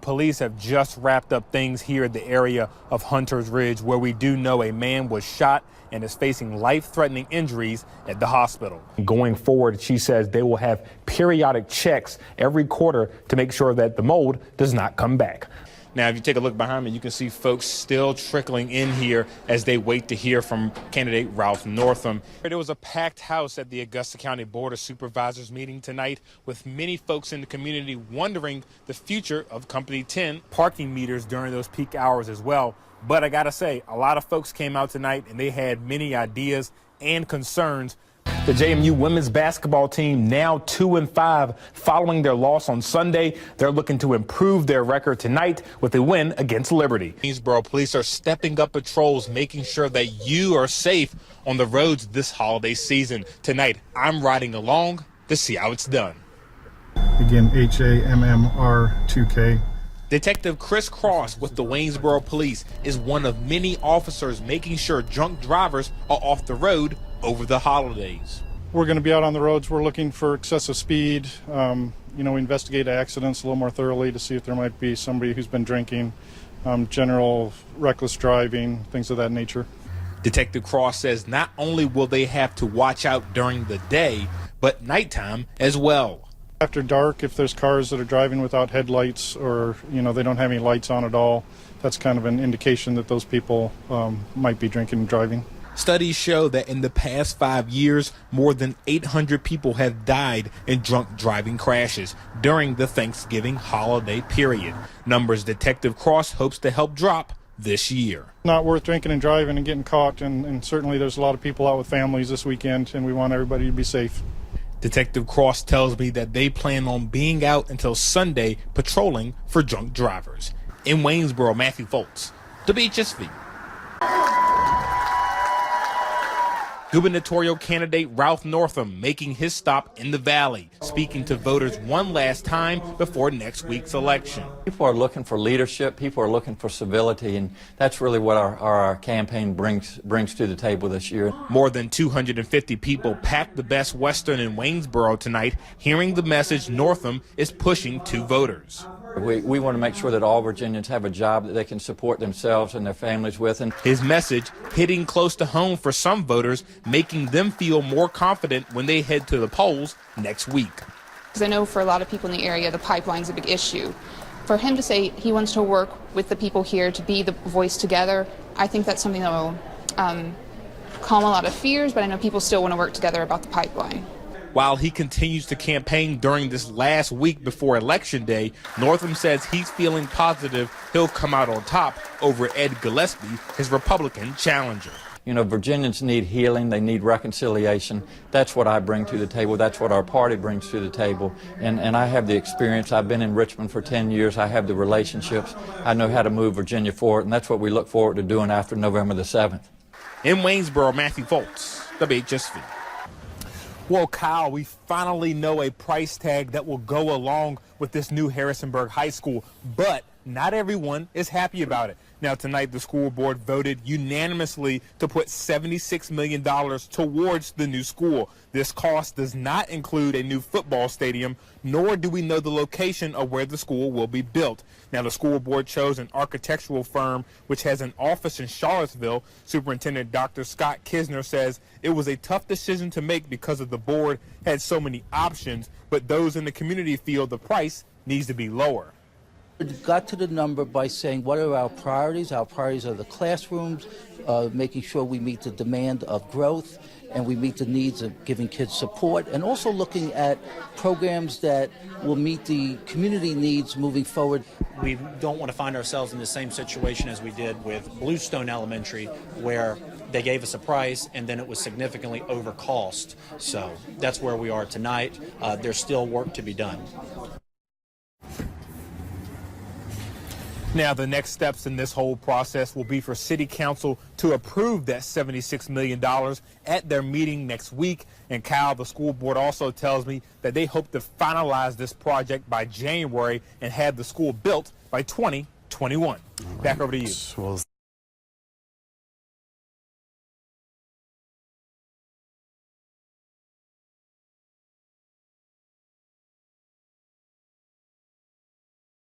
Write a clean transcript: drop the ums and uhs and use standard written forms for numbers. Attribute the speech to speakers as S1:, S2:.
S1: Police have just wrapped up things here at the area of Hunter's Ridge, where we do know a man was shot and is facing life-threatening injuries at the hospital. Going forward, she says they will have periodic checks every quarter to make sure that the mold does not come back. Now, if you take a look behind me, you can see folks still trickling in here as they wait to hear from candidate Ralph Northam. There was a packed house at the Augusta County Board of Supervisors meeting tonight, with many folks in the community wondering the future of Company 10 parking meters during those peak hours as well. But I gotta say, a lot of folks came out tonight and they had many ideas and concerns. The JMU women's basketball team now 2-5 following their loss on Sunday. They're looking to improve their record tonight with a win against Liberty. Waynesboro police are stepping up patrols, making sure that you are safe on the roads this holiday season. Tonight, I'm riding along to see how it's done.
S2: Again, HAMMR2K.
S1: Detective Chris Cross with the Waynesboro Police is one of many officers making sure drunk drivers are off the road over the holidays.
S2: We're going to be out on the roads. We're looking for excessive speed. Investigate accidents a little more thoroughly to see if there might be somebody who's been drinking, general reckless driving, things of that nature.
S1: Detective Cross says not only will they have to watch out during the day, but nighttime as well.
S2: After dark, if there's cars that are driving without headlights or, they don't have any lights on at all, that's kind of an indication that those people might be drinking and driving.
S1: Studies show that in the past 5 years, more than 800 people have died in drunk driving crashes during the Thanksgiving holiday period. Numbers Detective Cross hopes to help drop this year.
S2: Not worth drinking and driving and getting caught, and certainly there's a lot of people out with families this weekend, and we want everybody to be safe.
S1: Detective Cross tells me that they plan on being out until Sunday patrolling for drunk drivers. In Waynesboro, Matthew Fultz, WHSV. Gubernatorial candidate Ralph Northam making his stop in the Valley, speaking to voters one last time before next week's election.
S3: People are looking for leadership. People are looking for civility, and that's really what our campaign brings to the table this year.
S1: More than 250 people packed the Best Western in Waynesboro tonight, hearing the message Northam is pushing to voters.
S3: We want to make sure that all Virginians have a job that they can support themselves and their families with. And
S1: his message hitting close to home for some voters, making them feel more confident when they head to the polls next week.
S4: Because I know for a lot of people in the area, the pipeline's a big issue. For him to say he wants to work with the people here to be the voice together, I think that's something that will calm a lot of fears, but I know people still want to work together about the pipeline.
S1: While he continues to campaign during this last week before Election Day, Northam says he's feeling positive he'll come out on top over Ed Gillespie, his Republican challenger.
S3: Virginians need healing. They need reconciliation. That's what I bring to the table. That's what our party brings to the table. And I have the experience. I've been in Richmond for 10 years. I have the relationships. I know how to move Virginia forward, and that's what we look forward to doing after November the 7th.
S1: In Waynesboro, Matthew Fultz, WHSV. Well, Kyle, we finally know a price tag that will go along with this new Harrisonburg High School, but not everyone is happy about it. Now, tonight, the school board voted unanimously to put $76 million towards the new school. This cost does not include a new football stadium, nor do we know the location of where the school will be built. Now, the school board chose an architectural firm which has an office in Charlottesville. Superintendent Dr. Scott Kisner says it was a tough decision to make because of the board had so many options, but those in the community feel the price needs to be lower.
S5: We got to the number by saying what are our priorities? Our priorities are the classrooms, making sure we meet the demand of growth and we meet the needs of giving kids support, and also looking at programs that will meet the community needs moving forward.
S6: We don't want to find ourselves in the same situation as we did with Bluestone Elementary, where they gave us a price and then it was significantly over cost. So that's where we are tonight. There's still work to be done.
S1: Now, the next steps in this whole process will be for City Council to approve that $76 million at their meeting next week. And Kyle, the school board also tells me that they hope to finalize this project by January and have the school built by 2021. Back over to you.